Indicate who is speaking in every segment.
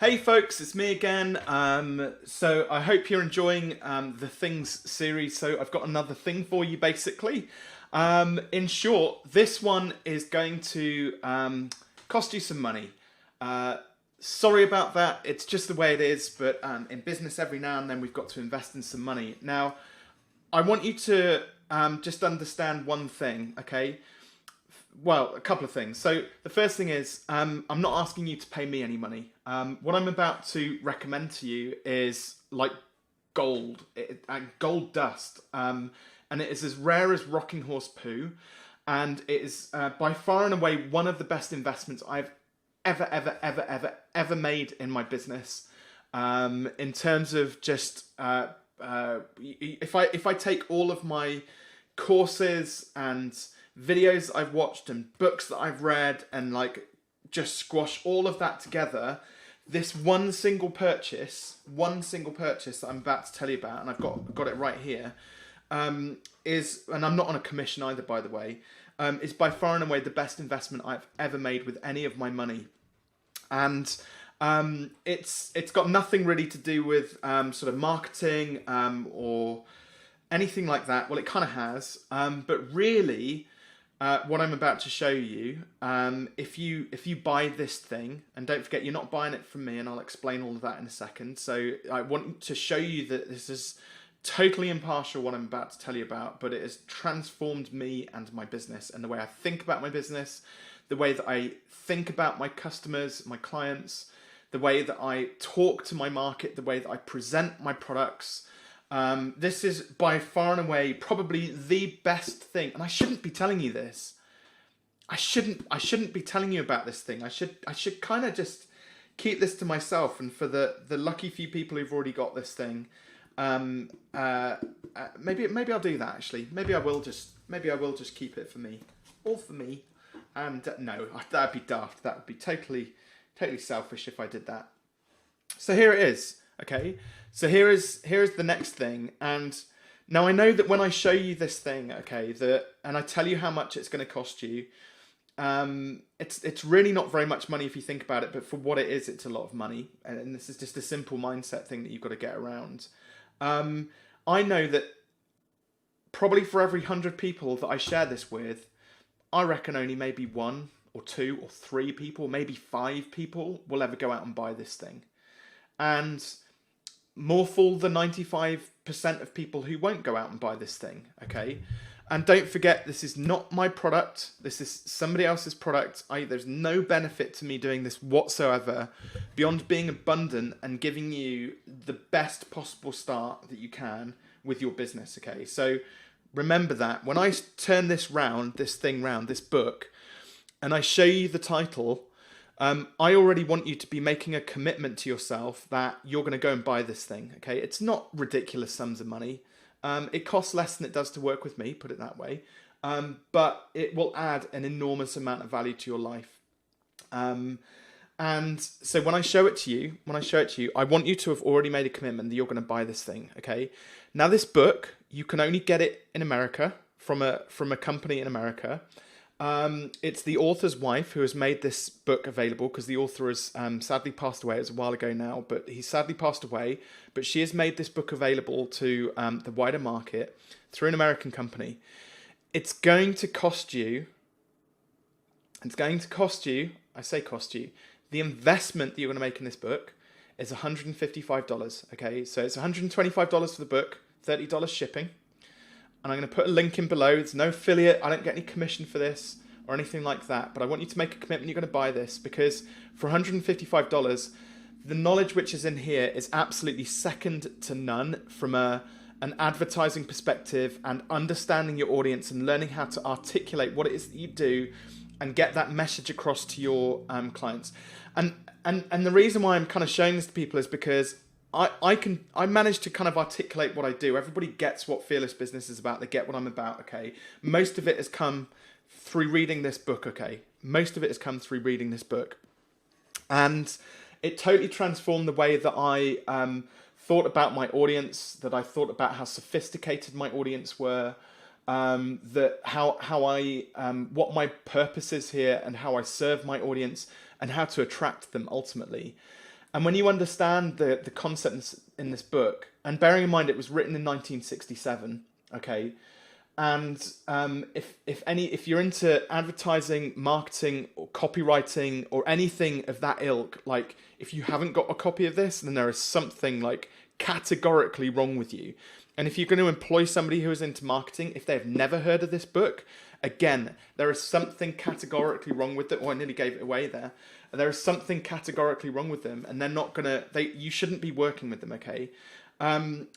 Speaker 1: Hey folks, it's me again. So I hope you're enjoying the Things series. So I've got another thing for you basically. In short, this one is going to cost you some money. Sorry about that, it's just the way it is, but in business every now and then we've got to invest in some money. Now, I want you to just understand one thing, okay? Well, a couple of things. So the first thing is, I'm not asking you to pay me any money. What I'm about to recommend to you is like gold, gold dust, and it is as rare as rocking horse poo, and it is by far and away one of the best investments I've ever made in my business. In terms of just if I take all of my courses and videos I've watched and books that I've read and like just squash all of that together, this one single purchase that I'm about to tell you about, and I've got it right here, is, and I'm not on a commission either, by the way, is by far and away the best investment I've ever made with any of my money. And it's got nothing really to do with sort of marketing or anything like that. Well, it kind of has, but really, what I'm about to show you, if you buy this thing, and don't forget you're not buying it from me, and I'll explain all of that in a second. So I want to show you that this is totally impartial, what I'm about to tell you about, but it has transformed me and my business and the way I think about my business, the way that I think about my customers, my clients, the way that I talk to my market, the way that I present my products. This is by far and away probably the best thing, and I shouldn't be telling you this. I shouldn't be telling you about this thing. I should kind of just keep this to myself. And for the lucky few people who've already got this thing, maybe I'll do that actually. Maybe I will just keep it for me, all for me. And no, that'd be daft. That would be totally selfish if I did that. So here it is. Okay, so here is the next thing, and now I know that when I show you this thing, okay, and I tell you how much it's going to cost you, it's really not very much money if you think about it, but for what it is, it's a lot of money, and this is just a simple mindset thing that you've got to get around. I know that probably for every 100 people that I share this with, I reckon only maybe 1 or 2 or 3 people, maybe 5 people will ever go out and buy this thing, and more fool the 95% of people who won't go out and buy this thing, okay? And don't forget, this is not my product. This is somebody else's product. There's no benefit to me doing this whatsoever beyond being abundant and giving you the best possible start that you can with your business, okay? So remember that. When I turn this thing round, this book, and I show you the title, I already want you to be making a commitment to yourself that you're going to go and buy this thing, okay? It's not ridiculous sums of money. It costs less than it does to work with me, put it that way. But it will add an enormous amount of value to your life. And so when I show it to you, I want you to have already made a commitment that you're going to buy this thing, okay? Now this book, you can only get it in America from a company in America. It's the author's wife who has made this book available, because the author has sadly passed away. It was a while ago now, but he sadly passed away. But she has made this book available to the wider market through an American company. It's going to cost you, I say cost you, the investment that you're going to make in this book is $155, okay? So it's $125 for the book, $30 shipping. And I'm going to put a link in below. There's no affiliate. I don't get any commission for this or anything like that. But I want you to make a commitment you're going to buy this, because for $155, the knowledge which is in here is absolutely second to none from an advertising perspective, and understanding your audience and learning how to articulate what it is that you do and get that message across to your clients. And the reason why I'm kind of showing this to people is because I managed to kind of articulate what I do. Everybody gets what Fearless Business is about. They get what I'm about, okay? Most of it has come through reading this book, okay? Most of it has come through reading this book. And it totally transformed the way that I thought about my audience, that I thought about how sophisticated my audience were, that what my purpose is here, and how I serve my audience, and how to attract them ultimately. And when you understand the concepts in this book, and bearing in mind it was written in 1967, okay, and if you're into advertising, marketing, or copywriting, or anything of that ilk, like if you haven't got a copy of this, then there is something like categorically wrong with you. And if you're going to employ somebody who is into marketing, if they've never heard of this book, again, there is something categorically wrong with it. Oh, I nearly gave it away there. There is something categorically wrong with them, and they're not gonna. You shouldn't be working with them, okay?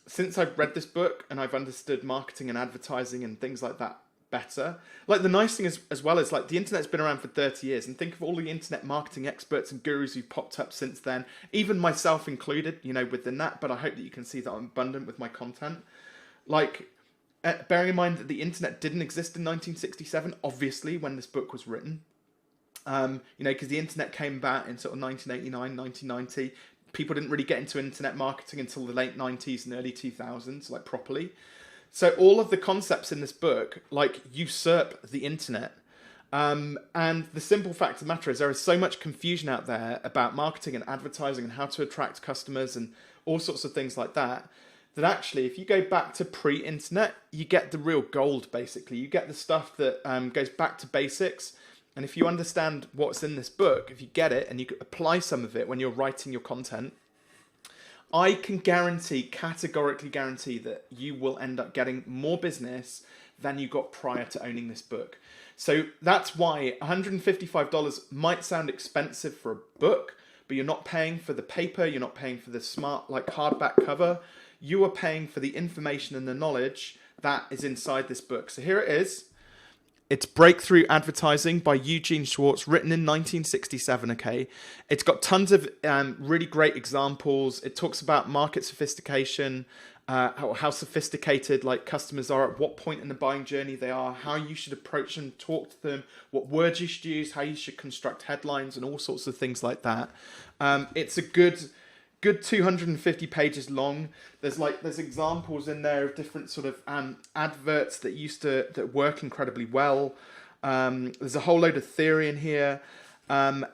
Speaker 1: Since I've read this book and I've understood marketing and advertising and things like that better, like the nice thing is, as well, is like the internet's been around for 30 years, and think of all the internet marketing experts and gurus who've popped up since then, even myself included, you know, within that. But I hope that you can see that I'm abundant with my content. Like, bearing in mind that the internet didn't exist in 1967, obviously, when this book was written. You know, because the internet came about in sort of 1989, 1990. People didn't really get into internet marketing until the late 90s and early 2000s, like properly. So all of the concepts in this book, like, usurp the internet. And the simple fact of the matter is there is so much confusion out there about marketing and advertising and how to attract customers and all sorts of things like that, that actually, if you go back to pre-internet, you get the real gold, basically. You get the stuff that goes back to basics. And if you understand what's in this book, if you get it and you can apply some of it when you're writing your content, I can categorically guarantee that you will end up getting more business than you got prior to owning this book. So that's why $155 might sound expensive for a book, but you're not paying for the paper, you're not paying for the smart, like, hardback cover. You are paying for the information and the knowledge that is inside this book. So here it is. It's Breakthrough Advertising by Eugene Schwartz, written in 1967, okay? It's got tons of really great examples. It talks about market sophistication, how sophisticated, like, customers are, at what point in the buying journey they are, how you should approach them, talk to them, what words you should use, how you should construct headlines, and all sorts of things like that. It's a good 250 pages long. There's examples in there of different sort of adverts that work incredibly well. There's a whole load of theory in here, and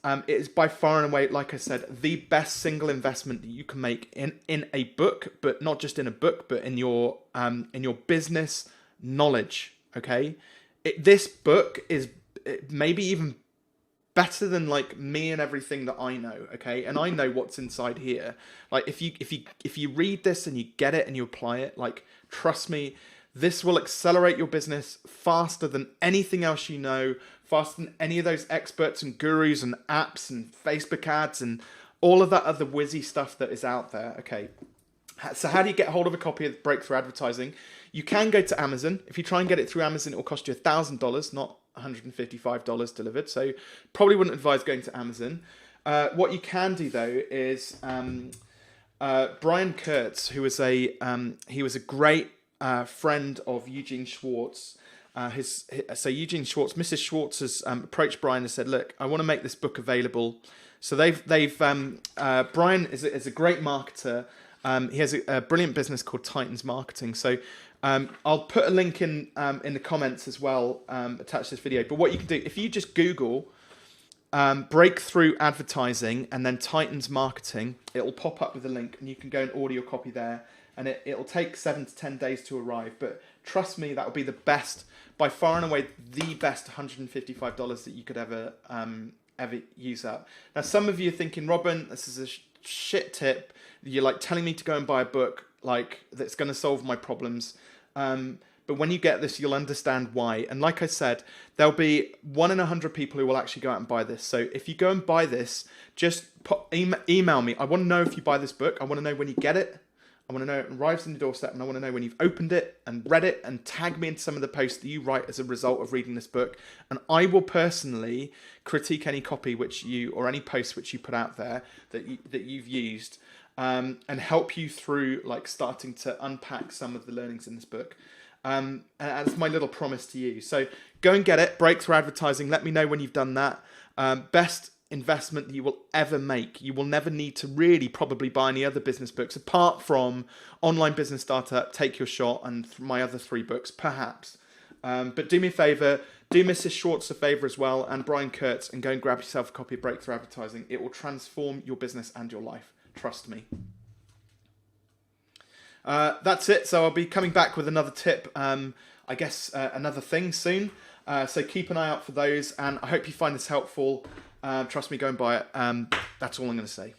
Speaker 1: it is by far and away, like I said, the best single investment that you can make in a book, but not just in a book, but in your business knowledge. Okay, this book is maybe even better than, like, me and everything that I know, okay? And I know what's inside here. Like, if you read this and you get it and you apply it, like, trust me, this will accelerate your business faster than anything else you know, faster than any of those experts and gurus and apps and Facebook ads and all of that other whizzy stuff that is out there, okay? So how do you get hold of a copy of Breakthrough Advertising? You can go to Amazon. If you try and get it through Amazon, it will cost you $1,000, not $155 delivered. So probably wouldn't advise going to Amazon. What you can do, though, is Brian Kurtz, who was he was a great friend of Eugene Schwartz. So Eugene Schwartz, Mrs. Schwartz has approached Brian and said, "Look, I want to make this book available." So Brian is a great marketer. He has a brilliant business called Titans Marketing. So I'll put a link in the comments as well, attached to this video. But what you can do, if you just Google Breakthrough Advertising and then Titans Marketing, it'll pop up with a link, and you can go and order your copy there. And it'll take 7 to 10 days to arrive. But trust me, that will be the best, by far and away, the best $155 that you could ever use up. Now, some of you are thinking, Robin, this is a shit tip. You're, like, telling me to go and buy a book, like, that's going to solve my problems. But when you get this, you'll understand why. And like I said, there'll be 1 in 100 people who will actually go out and buy this. So if you go and buy this, just email me. I want to know if you buy this book. I want to know when you get it. I want to know it arrives on your doorstep, and I want to know when you've opened it and read it, and tag me in some of the posts that you write as a result of reading this book. And I will personally critique any copy or any posts which you put out there that you've used, and help you through, like, starting to unpack some of the learnings in this book. And that's my little promise to you. So go and get it, Breakthrough Advertising. Let me know when you've done that. Best investment that you will ever make. You will never need to really probably buy any other business books apart from Online Business Startup, Take Your Shot, and my other 3 books, perhaps. But do me a favor, Do Mrs. Schwartz a favour as well, and Brian Kurtz, and go and grab yourself a copy of Breakthrough Advertising. It will transform your business and your life. Trust me. That's it. So I'll be coming back with another tip, I guess another thing soon. So keep an eye out for those, and I hope you find this helpful. Trust me, go and buy it. That's all I'm going to say.